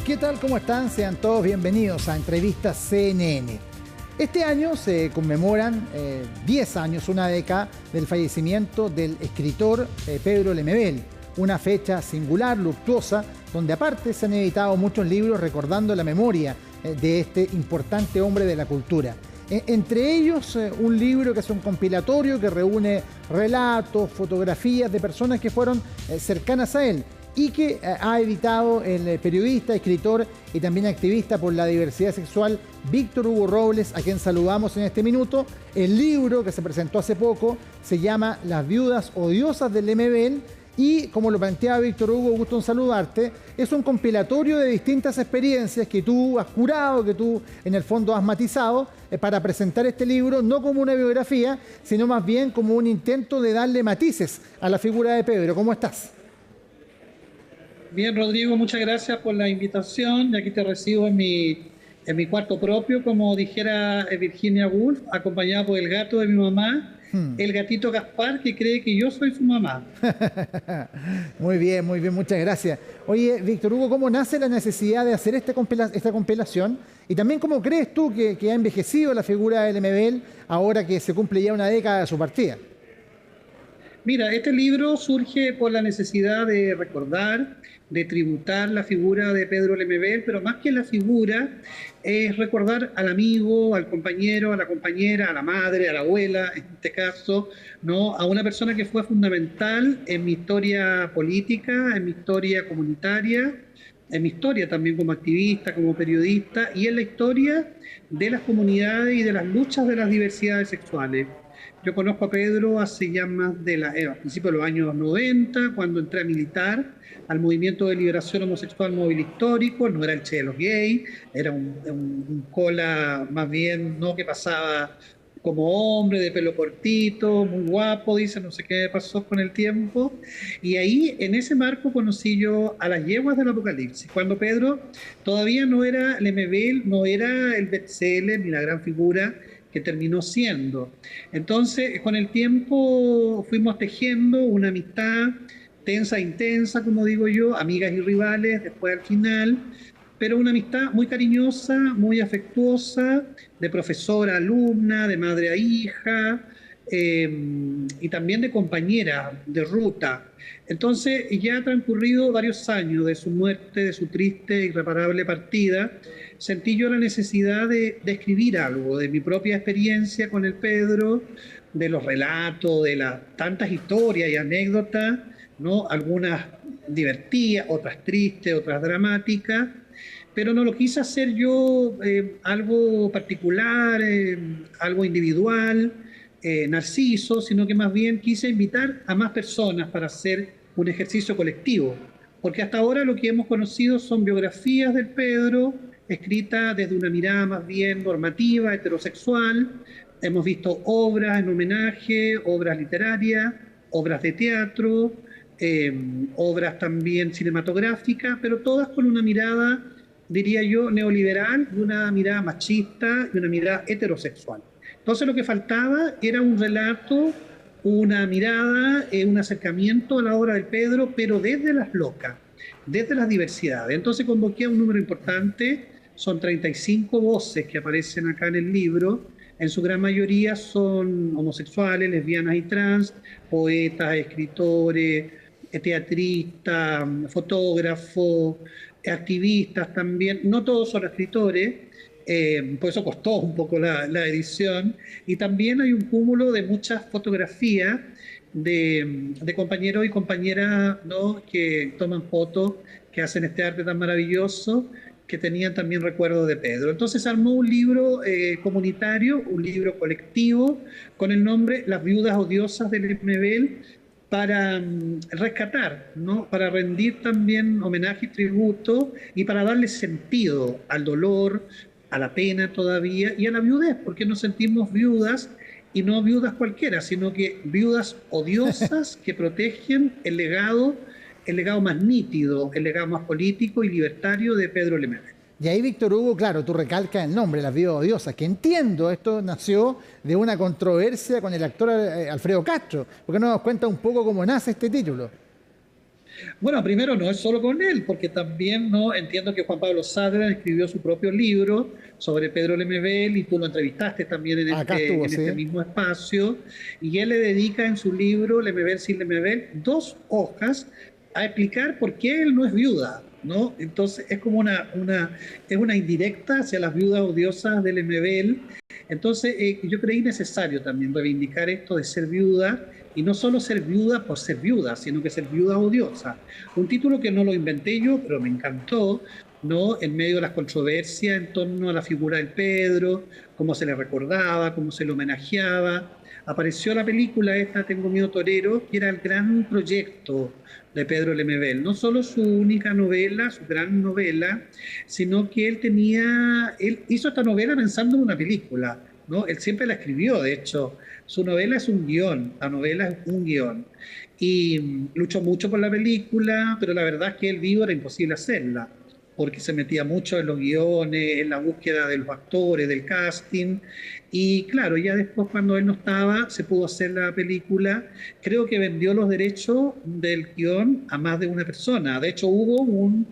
¿Qué tal? ¿Cómo están? Sean todos bienvenidos a Entrevistas CNN. Este año se conmemoran 10 años, una década, del fallecimiento del escritor Pedro Lemebel. Una fecha singular, luctuosa, donde aparte se han editado muchos libros recordando la memoria de este importante hombre de la cultura. Entre ellos, un libro que es un compilatorio que reúne relatos, fotografías de personas que fueron cercanas a él y que ha editado el periodista, escritor y también activista por la diversidad sexual Víctor Hugo Robles, a quien saludamos en este minuto. El libro, que se presentó hace poco, se llama Las viudas odiosas de Lemebel. Y como lo planteaba Víctor Hugo, gusto en saludarte, es un compilatorio de distintas experiencias que tú has curado, que tú en el fondo has matizado para presentar este libro, no como una biografía, sino más bien como un intento de darle matices a la figura de Pedro. ¿Cómo estás? Bien, Rodrigo, muchas gracias por la invitación. Y aquí te recibo en mi cuarto propio, como dijera Virginia Woolf, acompañada por el gato de mi mamá. El gatito Gaspar, que cree que yo soy su mamá. Muy bien, muchas gracias. Oye, Víctor Hugo, ¿cómo nace la necesidad de hacer esta compilación? Y también, ¿cómo crees tú que ha envejecido la figura de Lemebel ahora que se cumple ya una década de su partida? Mira, este libro surge por la necesidad de recordar, de tributar la figura de Pedro Lemebel, pero más que la figura, es recordar al amigo, al compañero, a la compañera, a la madre, a la abuela, en este caso, ¿no? A una persona que fue fundamental en mi historia política, en mi historia comunitaria, en mi historia también como activista, como periodista, y en la historia de las comunidades y de las luchas de las diversidades sexuales. Yo conozco a Pedro hace ya más de a principios de los años 90, cuando entré a militar al movimiento de liberación homosexual móvil histórico. No era el Che de los gays, era un cola más bien, no, que pasaba como hombre, de pelo cortito, muy guapo, dice, no sé qué pasó con el tiempo. Y ahí, en ese marco, conocí yo a las yeguas del Apocalipsis, cuando Pedro todavía no era Lemebel, no era el bestseller ni la gran figura que terminó siendo. Entonces, con el tiempo fuimos tejiendo una amistad tensa e intensa, como digo yo, amigas y rivales, después al final, pero una amistad muy cariñosa, muy afectuosa, de profesora a alumna, de madre a hija, y también de compañera de ruta. Entonces, ya ha transcurrido varios años de su muerte, de su triste e irreparable partida. Sentí yo la necesidad de escribir algo de mi propia experiencia con el Pedro, de los relatos, de las tantas historias y anécdotas, ¿no? Algunas divertidas, otras tristes, otras dramáticas, pero no lo quise hacer yo algo particular, algo individual, narciso, sino que más bien quise invitar a más personas para hacer un ejercicio colectivo, porque hasta ahora lo que hemos conocido son biografías del Pedro, escritas desde una mirada más bien normativa, heterosexual. Hemos visto obras en homenaje, obras literarias, obras de teatro, obras también cinematográficas, pero todas con una mirada, diría yo, neoliberal, y una mirada machista y una mirada heterosexual. Entonces lo que faltaba era un relato, una mirada, un acercamiento a la obra del Pedro, pero desde las locas, desde las diversidades. Entonces convoqué a un número importante, son 35 voces que aparecen acá en el libro. En su gran mayoría son homosexuales, lesbianas y trans, poetas, escritores, teatristas, fotógrafos, activistas también. No todos son escritores, por eso costó un poco la edición. Y también hay un cúmulo de muchas fotografías de compañeros y compañeras, ¿no?, que toman fotos, que hacen este arte tan maravilloso, que tenían también recuerdos de Pedro. Entonces armó un libro comunitario, un libro colectivo, con el nombre Las viudas odiosas de Lemebel, para rescatar, ¿no?, para rendir también homenaje y tributo, y para darle sentido al dolor, a la pena todavía, y a la viudez, porque nos sentimos viudas, y no viudas cualquiera, sino que viudas odiosas que protegen el legado más nítido, el legado más político y libertario de Pedro Lemebel. Y ahí, Víctor Hugo, claro, tú recalcas el nombre, Las viudas odiosas, que entiendo, esto nació de una controversia con el actor Alfredo Castro. ¿Por qué no nos cuenta un poco cómo nace este título? Bueno, primero no es solo con él, porque también no entiendo que Juan Pablo Saavedra escribió su propio libro sobre Pedro Lemebel y tú lo entrevistaste también Acá estuvo, en este sí. mismo espacio. Y él le dedica en su libro Lemebel sin Lemebel 2 hojas a explicar por qué él no es viuda, ¿no? Entonces es como es una indirecta hacia las viudas odiosas de Lemebel. Entonces yo creí necesario también reivindicar esto de ser viuda y no solo ser viuda por ser viuda, sino que ser viuda odiosa. Un título que no lo inventé yo, pero me encantó, ¿no? En medio de las controversias en torno a la figura del Pedro, cómo se le recordaba, cómo se le homenajeaba. Apareció la película esta, Tengo miedo torero, que era el gran proyecto de Pedro Lemebel. No solo su única novela, su gran novela, sino que él hizo esta novela pensando en una película, ¿no? Él siempre la escribió, de hecho. Su novela es un guión, la novela es un guión. Y luchó mucho por la película, pero la verdad es que él vivo era imposible hacerla, porque se metía mucho en los guiones, en la búsqueda de los actores, del casting. Y claro, ya después cuando él no estaba, se pudo hacer la película. Creo que vendió los derechos del guión a más de una persona. De hecho, hubo un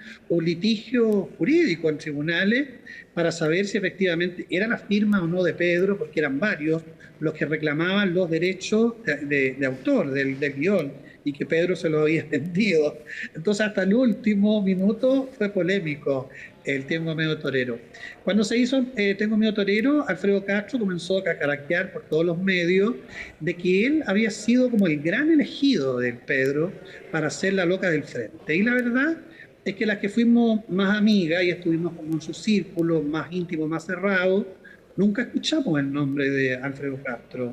litigio jurídico en tribunales para saber si efectivamente era la firma o no de Pedro, porque eran varios los que reclamaban los derechos de autor del guión y que Pedro se lo había vendido. Entonces hasta el último minuto fue polémico el Tengo Miedo Torero. Cuando se hizo Tengo Miedo Torero, Alfredo Castro comenzó a cacaraquear por todos los medios de que él había sido como el gran elegido del Pedro para ser la loca del frente. Y la verdad es que las que fuimos más amigas y estuvimos como en su círculo más íntimo, más cerrado, nunca escuchamos el nombre de Alfredo Castro,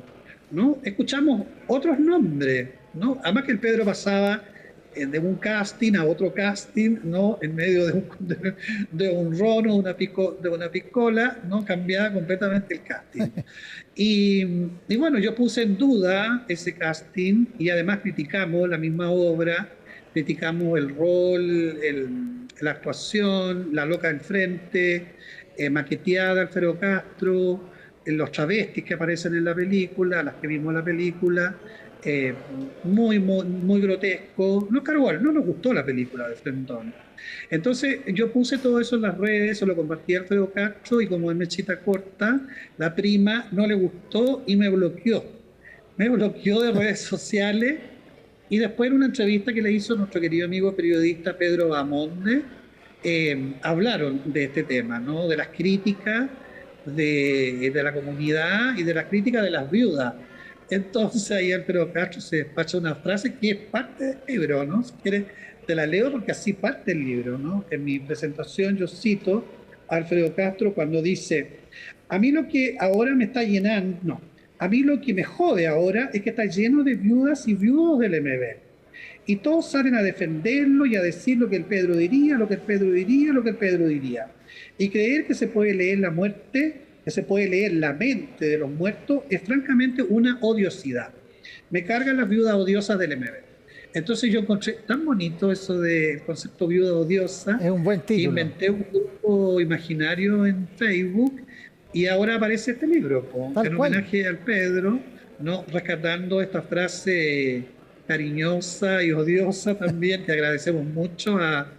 ¿no? Escuchamos otros nombres, ¿no? Además que el Pedro pasaba de un casting a otro casting, ¿no? En medio de un ron o de una piscola, ¿no? Cambiaba completamente el casting. Y, y bueno, yo puse en duda ese casting y además criticamos la misma obra, criticamos el rol, la actuación, la loca del frente, maqueteada Alfredo Castro, los travestis que aparecen en la película, las que vimos en la película, eh, muy grotesco. No, claro, igual, no nos gustó la película de Frentón. Entonces yo puse todo eso en las redes, se lo compartí a Alfredo Castro y como es mechita corta, la prima no le gustó y me bloqueó. Me bloqueó de redes sociales y después en una entrevista que le hizo nuestro querido amigo periodista Pedro Bamonde, hablaron de este tema, ¿no? De las críticas de la comunidad y de las críticas de las viudas. Entonces ahí Alfredo Castro se despacha una frase que es parte del libro, ¿no? Si quieres te la leo porque así parte el libro, ¿no? En mi presentación yo cito a Alfredo Castro cuando dice, a mí lo que ahora me está llenando, no, a mí lo que me jode ahora es que está lleno de viudas y viudos del MB. Y todos salen a defenderlo y a decir lo que el Pedro diría, lo que el Pedro diría, lo que el Pedro diría. Y creer que se puede leer la muerte, que se puede leer la mente de los muertos, es francamente una odiosidad. Me cargan las viudas odiosas del MB. Entonces yo encontré tan bonito eso del concepto viuda odiosa, Es un buen que título, inventé un grupo imaginario en Facebook y ahora aparece este libro, tal en cual. homenaje al Pedro, ¿no? Rescatando esta frase cariñosa y odiosa también, que agradecemos mucho a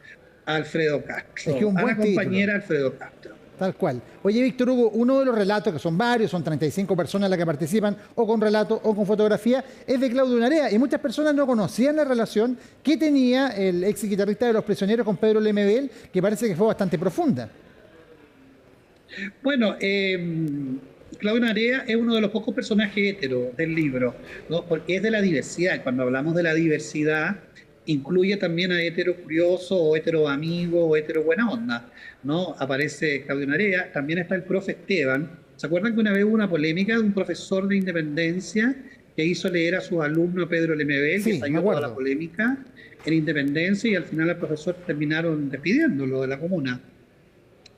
Alfredo Es que es Castro, un a la buen título. compañera Alfredo Castro. Tal cual. Oye, Víctor Hugo, uno de los relatos, que son varios, son 35 personas las que participan, o con relato o con fotografía, es de Claudio Narea. Y muchas personas no conocían la relación que tenía el ex guitarrista de Los Prisioneros con Pedro Lemebel, que parece que fue bastante profunda. Bueno, Claudio Narea es uno de los pocos personajes heteros del libro, ¿no? Porque es de la diversidad. Cuando hablamos de la diversidad, incluye también a hetero curioso o hetero amigo o hetero buena onda, ¿no? Aparece Claudio Narea, también está el profe Esteban. ¿Se acuerdan que una vez hubo una polémica de un profesor de Independencia que hizo leer a sus alumnos a Pedro Lemebel, que Sí, me salió toda la acuerdo. polémica en Independencia y al final al profesor terminaron despidiéndolo de la comuna,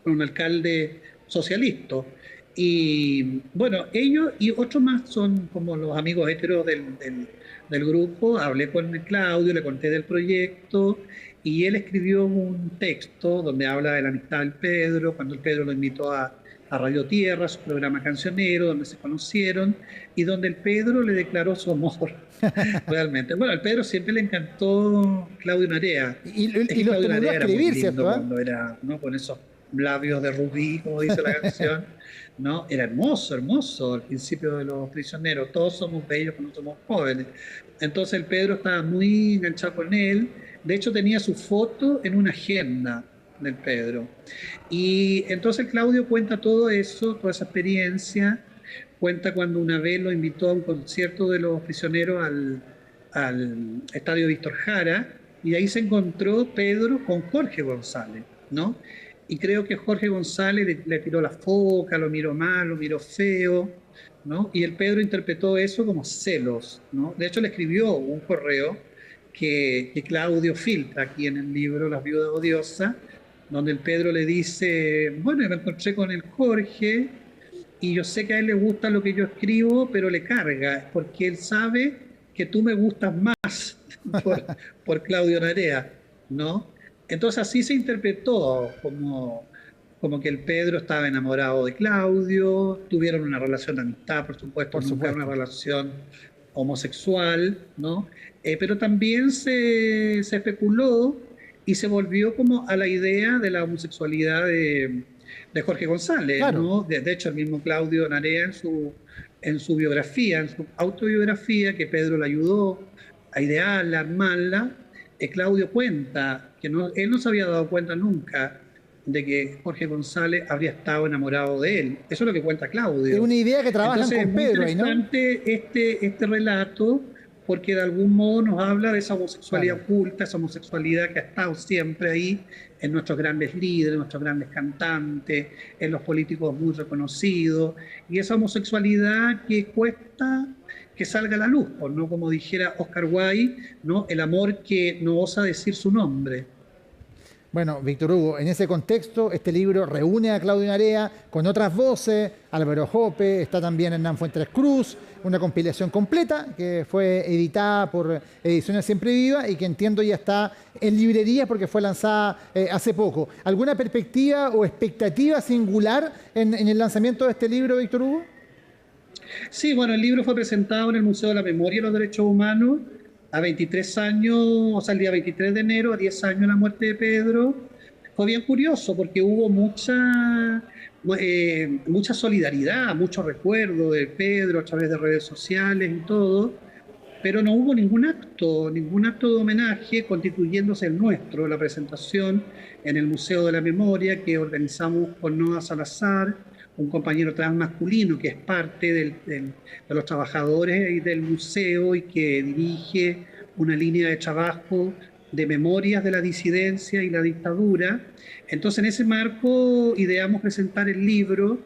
un alcalde socialista? Y bueno, ellos y otros más son como los amigos heteros del grupo. Hablé con Claudio, le conté del proyecto y él escribió un texto donde habla de la amistad del Pedro, cuando el Pedro lo invitó a Radio Tierra, su programa cancionero, donde se conocieron y donde el Pedro le declaró su amor realmente. Bueno, al Pedro siempre le encantó Claudio Narea. Es Y que lo Claudio estimuló a Narea era muy escribir, lindo ¿cierto? cuando era, ¿no? Con esos labios de rubí, como dice la canción, ¿no? Era hermoso, hermoso al principio de Los Prisioneros. Todos somos bellos cuando somos jóvenes. Entonces el Pedro estaba muy enganchado con él. De hecho, tenía su foto en una agenda del Pedro. Y entonces Claudio cuenta todo eso, toda esa experiencia. Cuenta cuando una vez lo invitó a un concierto de Los Prisioneros al estadio Víctor Jara, y ahí se encontró Pedro con Jorge González, ¿no? Y creo que Jorge González le tiró la foca, lo miró mal, lo miró feo, ¿no? Y el Pedro interpretó eso como celos, ¿no? De hecho, le escribió un correo que Claudio filtra aquí en el libro Las Viudas Odiosas, donde el Pedro le dice, bueno, me encontré con el Jorge y yo sé que a él le gusta lo que yo escribo, pero le carga, porque él sabe que tú me gustas más por, por Claudio Narea, ¿no? Entonces así se interpretó como que el Pedro estaba enamorado de Claudio, tuvieron una relación de amistad, por supuesto, Por nunca una supuesto. relación homosexual, ¿no? Pero también se especuló y se volvió como a la idea de la homosexualidad de Jorge González, Claro. ¿no? De hecho, el mismo Claudio Narea en su biografía, en su autobiografía, que Pedro le ayudó a idearla, a armarla, Claudio cuenta que no, él no se había dado cuenta nunca de que Jorge González habría estado enamorado de él. Eso es lo que cuenta Es Claudio. una idea que trabajan Entonces es con muy Pedro ahí, ¿no? interesante este relato porque de algún modo nos habla de esa homosexualidad Claro. oculta, esa homosexualidad que ha estado siempre ahí en nuestros grandes líderes, en nuestros grandes cantantes, en los políticos muy reconocidos, y esa homosexualidad que cuesta que salga a la luz, pues, ¿no? Como dijera Oscar Wilde, ¿no? El amor que no osa decir su nombre. Bueno, Víctor Hugo, en ese contexto, este libro reúne a Claudio Narea con otras voces, Álvaro Jope, está también Hernán Fuentes Cruz, una compilación completa que fue editada por Ediciones Siempre Viva y que entiendo ya está en librerías porque fue lanzada hace poco. ¿Alguna perspectiva o expectativa singular en el lanzamiento de este libro, Víctor Hugo? Sí, bueno, el libro fue presentado en el Museo de la Memoria y los Derechos Humanos a 23 años, o sea, el día 23 de enero, a 10 años de la muerte de Pedro. Fue bien curioso porque hubo mucha solidaridad, mucho recuerdo de Pedro a través de redes sociales y todo, pero no hubo ningún acto de homenaje constituyéndose el nuestro, la presentación en el Museo de la Memoria que organizamos con Noa Salazar, un compañero transmasculino que es parte de los trabajadores y del museo y que dirige una línea de trabajo de memorias de la disidencia y la dictadura. Entonces, en ese marco, ideamos presentar el libro,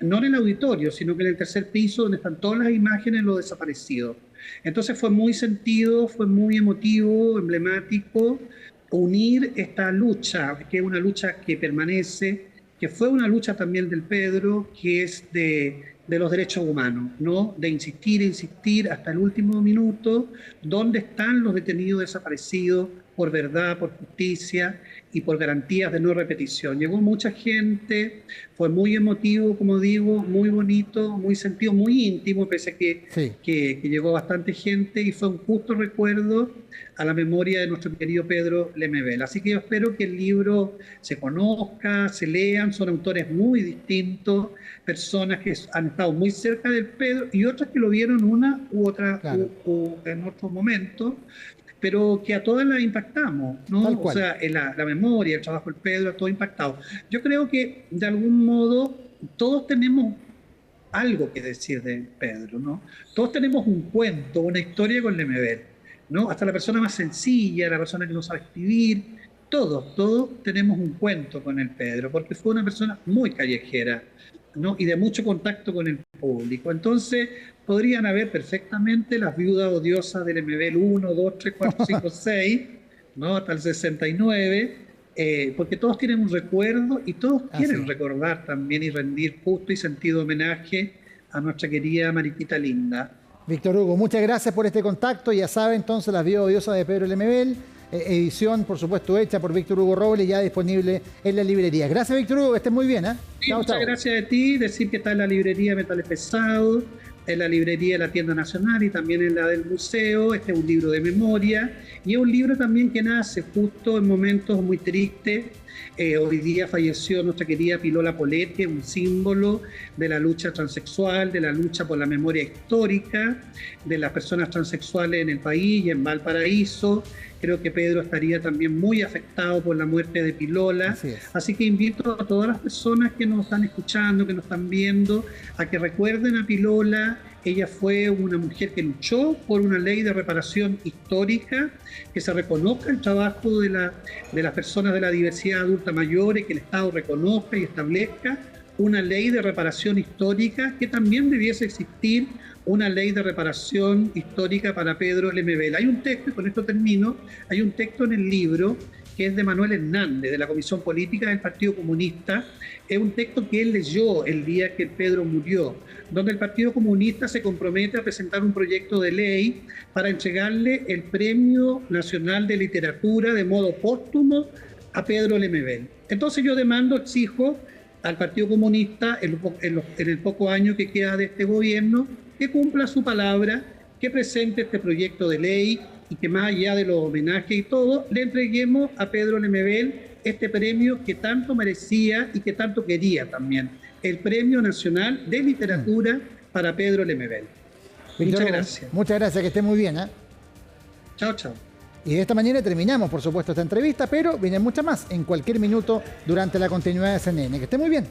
no en el auditorio, sino que en el tercer piso, donde están todas las imágenes de los desaparecidos. Entonces, fue muy sentido, fue muy emotivo, emblemático, unir esta lucha, que es una lucha que permanece, que fue una lucha también del Pedro, que es de los derechos humanos, ¿no? De insistir hasta el último minuto, dónde están los detenidos desaparecidos por verdad, por justicia y por garantías de no repetición. Llegó mucha gente, fue muy emotivo, como digo, muy bonito, muy sentido, muy íntimo, pese a Sí. que llegó bastante gente y fue un justo recuerdo a la memoria de nuestro querido Pedro Lemebel. Así que yo espero que el libro se conozca, se lean, son autores muy distintos, personas que han estado muy cerca del Pedro y otras que lo vieron una u otra Claro. en otro momento, pero que a todas las impactamos, ¿no? Tal O cual. sea, en la memoria, el trabajo del Pedro, a todo impactado. Yo creo que de algún modo todos tenemos algo que decir de Pedro, ¿no? Todos tenemos un cuento, una historia con Lemebel, ¿no? Hasta la persona más sencilla, la persona que no sabe escribir, todos tenemos un cuento con el Pedro, porque fue una persona muy callejera, ¿no? Y de mucho contacto con el público. Entonces, podrían haber perfectamente las viudas odiosas del Lemebel 1, 2, 3, 4, 5, 6, ¿no? Hasta el 69, porque todos tienen un recuerdo y todos Así quieren es. recordar también y rendir justo y sentido homenaje a nuestra querida Mariquita linda. Víctor Hugo, muchas gracias por este contacto. Ya sabe entonces Las Viudas Odiosas de Pedro Lemebel. edición, por supuesto, hecha por Víctor Hugo Robles, ya disponible en la librería. Gracias, Víctor Hugo, que estés muy bien. Sí, muchas gracias a ti. Decir que está en la librería Metales Pesados, en la librería de la Tienda Nacional y también en la del museo. Este es un libro de memoria y es un libro también que nace justo en momentos muy tristes. Hoy día falleció nuestra querida Pilola Polete, un símbolo de la lucha transexual, de la lucha por la memoria histórica de las personas transexuales en el país y en Valparaíso. Creo que Pedro estaría también muy afectado por la muerte de Pilola. Así que invito a todas las personas que nos están escuchando, que nos están viendo, a que recuerden a Pilola. Ella fue una mujer que luchó por una ley de reparación histórica, que se reconozca el trabajo de las personas de la diversidad adulta mayores, que el Estado reconozca y establezca una ley de reparación histórica, que también debiese existir una ley de reparación histórica para Pedro Lemebel. Hay un texto, y con esto termino, hay un texto en el libro que es de Manuel Hernández, de la Comisión Política del Partido Comunista. Es un texto que él leyó el día que Pedro murió, donde el Partido Comunista se compromete a presentar un proyecto de ley para entregarle el Premio Nacional de Literatura de modo póstumo a Pedro Lemebel. Entonces yo exijo al Partido Comunista, en el poco año que queda de este gobierno, que cumpla su palabra, que presente este proyecto de ley y que más allá de los homenajes y todo, le entreguemos a Pedro Lemebel este premio que tanto merecía y que tanto quería también, el Premio Nacional de Literatura para Pedro Lemebel. Muchas gracias. Muchas gracias, que esté muy bien. Chao, chao. Y de esta manera terminamos, por supuesto, esta entrevista, pero vienen muchas más en cualquier minuto durante la continuidad de CNN. Que esté muy bien.